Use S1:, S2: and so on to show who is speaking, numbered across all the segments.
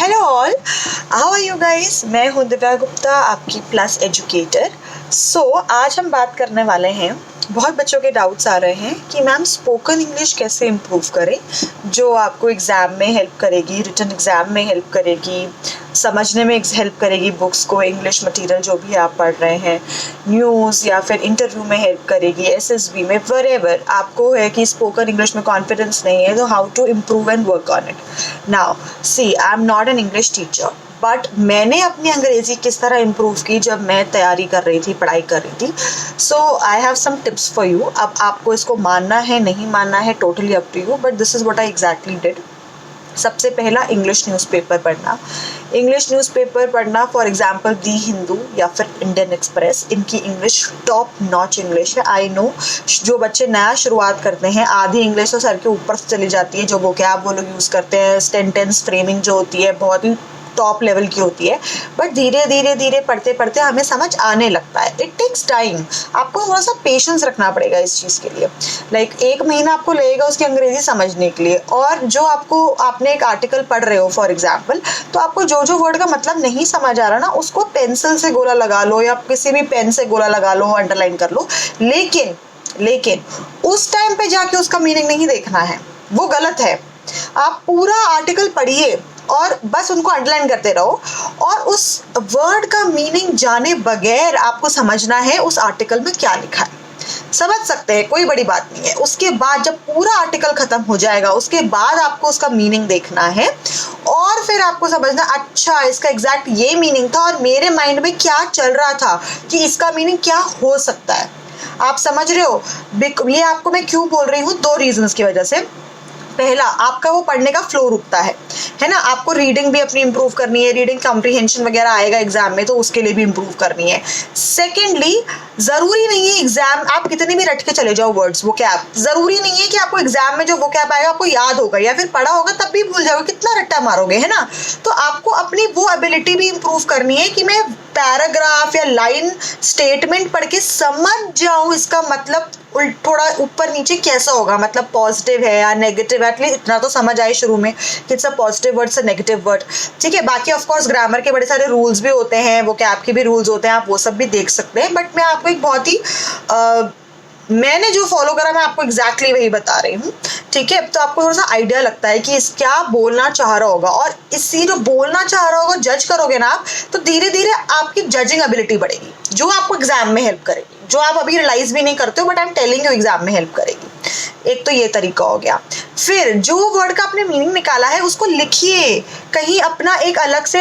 S1: Hello all, how are you guys. मैं हूँ दिव्या गुप्ता, आपकी प्लस एजुकेटर। आज हम बात करने वाले हैं, बहुत बच्चों के डाउट्स आ रहे हैं कि मैम स्पोकन इंग्लिश कैसे इम्प्रूव करें, जो आपको एग्ज़ाम में हेल्प करेगी, रिटन एग्ज़ाम में हेल्प करेगी, समझने में हेल्प करेगी बुक्स को, इंग्लिश मटेरियल जो भी आप पढ़ रहे हैं, न्यूज़ या फिर इंटरव्यू में हेल्प करेगी, एसएसबी में, व्हेरेवर आपको है कि स्पोकन इंग्लिश में कॉन्फिडेंस नहीं है, तो how to improve and work on it. Now see, I am not an English teacher, but मैंने अपनी अंग्रेज़ी किस तरह इम्प्रूव की जब मैं तैयारी कर रही थी, पढ़ाई कर रही थी। I have some tips for you. अब आपको इसको मानना है, नहीं मानना है, totally up to you, but this is what I exactly did. सबसे पहला, इंग्लिश न्यूज़पेपर पढ़ना। इंग्लिश न्यूज़पेपर पढ़ना, फॉर एग्जांपल दी हिंदू या फिर इंडियन एक्सप्रेस, इनकी इंग्लिश टॉप नॉच इंग्लिश है। आई नो जो बच्चे नया शुरुआत करते हैं, आधी इंग्लिश तो सर के ऊपर से चली जाती है, जो वोकैब वो लोग यूज़ करते हैं, सेंटेंस फ्रेमिंग जो होती है बहुत ही टॉप लेवल की होती है, बट धीरे धीरे धीरे पढ़ते पढ़ते हमें समझ आने लगता है। इट टेक्स टाइम, आपको थोड़ा सा पेशेंस रखना पड़ेगा इस चीज़ के लिए। लाइक 1 महीना आपको लगेगा उसकी अंग्रेजी समझने के लिए। और जो आपने एक आर्टिकल पढ़ रहे हो फॉर एग्जाम्पल, तो आपको जो जो वर्ड का मतलब नहीं समझ आ रहा ना, उसको पेंसिल से गोला लगा लो या किसी भी पेन से गोला लगा लो, अंडरलाइन कर लो, लेकिन उस टाइम पे जाके उसका मीनिंग नहीं देखना है, वो गलत है। आप पूरा आर्टिकल पढ़िए और बस उनको अंडरलाइन करते रहो, और उस वर्ड का मीनिंग जाने बगैर आपको समझना है उस आर्टिकल में क्या लिखा है। समझ सकते हैं, कोई बड़ी बात नहीं है। उसके बाद जब पूरा आर्टिकल खत्म हो जाएगा, उसके बाद आपको उसका मीनिंग देखना है, और फिर आपको समझना, अच्छा इसका एग्जैक्ट ये मीनिंग था और मेरे माइंड में क्या चल रहा था कि इसका मीनिंग क्या हो सकता है। आप समझ रहे हो? ये आपको मैं क्यों बोल रही हूँ, 2 रीजंस की वजह से। पहला, आपका वो पढ़ने का फ्लो रुकता है ना। आपको रीडिंग भी अपनी इंप्रूव करनी है, रीडिंग कॉम्प्रिहेंशन वगैरह आएगा एग्जाम में, तो उसके लिए भी इंप्रूव करनी है। सेकेंडली, जरूरी नहीं है एग्जाम आप कितने भी रट के चले जाओ वर्ड्स, वो कैब जरूरी नहीं है कि आपको एग्जाम में जो वो कैब आएगा आपको याद होगा, या फिर पढ़ा होगा तब भी भूल जाओगे, कितना रट्टा मारोगे, है ना। तो आपको अपनी वो एबिलिटी भी इंप्रूव करनी है कि मैं पैराग्राफ या लाइन स्टेटमेंट पढ़ के समझ जाऊं इसका मतलब थोड़ा ऊपर नीचे कैसा होगा, मतलब पॉजिटिव है या नेगेटिव है, एटलीस्ट इतना तो समझ आए शुरू में कि इट्स अ पॉजिटिव वर्ड से नेगेटिव वर्ड। ठीक है, बाकी ऑफ कोर्स ग्रामर के बड़े सारे रूल्स भी होते हैं, वो कैब के भी रूल्स होते हैं, आप वो सब भी देख सकते हैं, बट मैं आपको एक बहुत ही मैंने जो फॉलो करा मैं आपको एग्जैक्टली वही बता रही हूँ। ठीक है, तो आपको थोड़ा सा आइडिया लगता है कि इस क्या बोलना चाह रहा होगा, और इसी जो बोलना चाह रहा होगा जज करोगे ना आप, तो धीरे धीरे आपकी जजिंग एबिलिटी बढ़ेगी, जो आपको एग्जाम में हेल्प करेगी, जो आप अभी रियलाइज भी नहीं करते हो, but I am telling you exam में हेल्प करेगी। एक तो ये तरीका हो गया। फिर जो वर्ड का आपने मीनिंग निकाला है उसको लिखिए कहीं, अपना एक अलग से,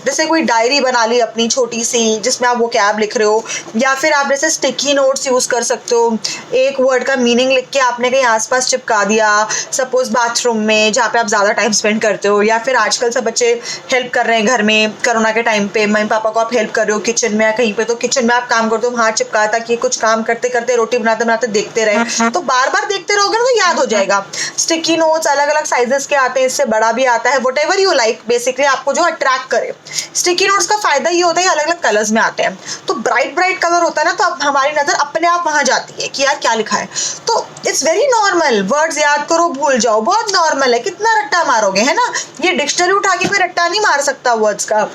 S1: जैसे कोई डायरी बना ली अपनी छोटी सी, जिसमें आप वो कैब लिख रहे हो, या फिर आप जैसे स्टिकी नोट्स यूज कर सकते हो। एक वर्ड का मीनिंग लिख के आपने कहीं आसपास चिपका दिया, सपोज बाथरूम में जहाँ पे आप ज्यादा टाइम स्पेंड करते हो, या फिर आजकल सब बच्चे हेल्प कर रहे हैं घर में, कोरोना के टाइम पे मम्मी पापा को आप हेल्प कर रहे हो किचन में या कहीं पे, तो किचन में आप काम करते हो, वहां चिपका, ताकि कुछ काम करते करते, रोटी बनाते बनाते देखते रहे, तो बार बार देखते रहोगे ना तो याद हो जाएगा। स्टिकी नोट्स अलग अलग साइजेस के आते हैं, इससे बड़ा भी आता है, व्हाटएवर यू लाइक, बेसिकली आपको जो अट्रैक्ट करे। स्टिकी नोट्स का फायदा ये होता है अलग अलग कलर्स में आते हैं, तो ब्राइट ब्राइट कलर होता है ना, तो अब हमारी नजर अपने आप वहां जाती है कि यार क्या लिखा है। तो इट्स वेरी नॉर्मल, वर्ड्स याद करो भूल जाओ, बहुत नॉर्मल है, कितना रट्टा मारोगे, है ना। ये डिक्शनरी उठा के कोई रट्टा नहीं मार सकता वर्ड्स का।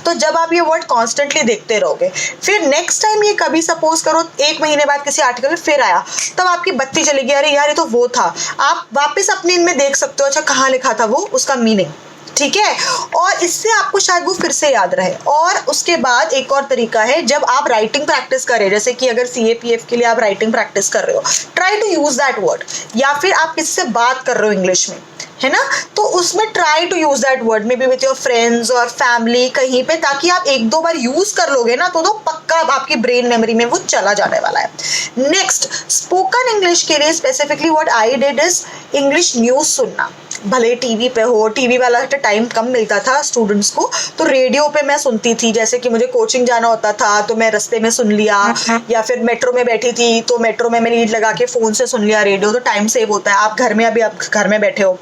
S1: तो जब आप ये वर्ड कॉन्स्टेंटली देखते रहोगे, फिर नेक्स्ट टाइम ये कभी सपोज करो 1 महीने बाद किसी आर्टिकल में फिर आया, तब आपकी बत्ती चलेगी, अरे यार ये तो वो था, आप वापस अपने इनमें देख सकते हो, अच्छा कहाँ लिखा था वो, उसका मीनिंग। ठीक है, और इससे आपको शायद वो फिर से याद रहे। और उसके बाद एक और तरीका है, जब आप राइटिंग प्रैक्टिस करें, जैसे कि अगर CAPF के लिए आप राइटिंग प्रैक्टिस कर रहे हो, try to use that word, या फिर आप किसी से बात कर रहे हो इंग्लिश में, है ना, तो उसमें try to use that word, maybe with your friends और फैमिली कहीं पे, ताकि आप 1-2 बार यूज कर लोगे ना तो पक्का आपकी ब्रेन मेमोरी में वो चला जाने वाला है। नेक्स्ट, स्पोकन इंग्लिश के लिए specifically what I did is English news सुनना। भले टीवी पे हो, टीवी वाला टाइम कम मिलता था स्टूडेंट्स को, तो रेडियो पे मैं सुनती थी, जैसे कि मुझे कोचिंग जाना होता था तो मैं रास्ते में सुन लिया, या फिर मेट्रो में बैठी थी तो मेट्रो में मैं लीड लगा के फोन से सुन लिया रेडियो, तो टाइम सेव होता है। आप घर में, अभी आप घर में बैठे हो,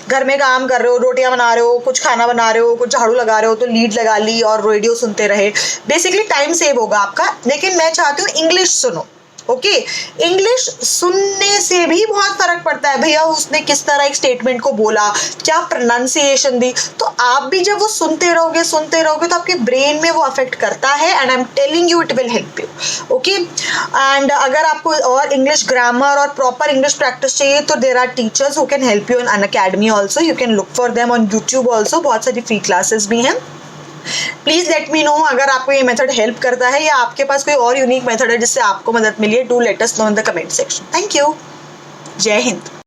S1: घर में काम कर रहे हो, रोटियां बना रहे हो, कुछ खाना बना रहे हो, कुछ झाड़ू लगा रहे हो, तो लीड लगा ली और रेडियो सुनते रहे, बेसिकली टाइम सेव होगा आपका। लेकिन मैं चाहती हूँ इंग्लिश सुनो, ओके। इंग्लिश सुनने से भी बहुत फर्क पड़ता है, भैया उसने किस तरह एक स्टेटमेंट को बोला, क्या प्रोनाउंसिएशन दी, तो आप भी जब वो सुनते रहोगे तो आपके ब्रेन में वो अफेक्ट करता है, and I am telling you it will help you. Okay, and अगर आपको और इंग्लिश ग्रामर और प्रॉपर इंग्लिश प्रैक्टिस चाहिए तो there are teachers who can help you in Unacademy also, you can look for them on YouTube also, बहुत सारी free classes भी हैं। प्लीज लेट मी नो अगर आपको ये मेथड हेल्प करता है या आपके पास कोई और यूनिक मेथड है जिससे आपको मदद मिली है। Do let us know in the comment section. Thank you. जय हिंद।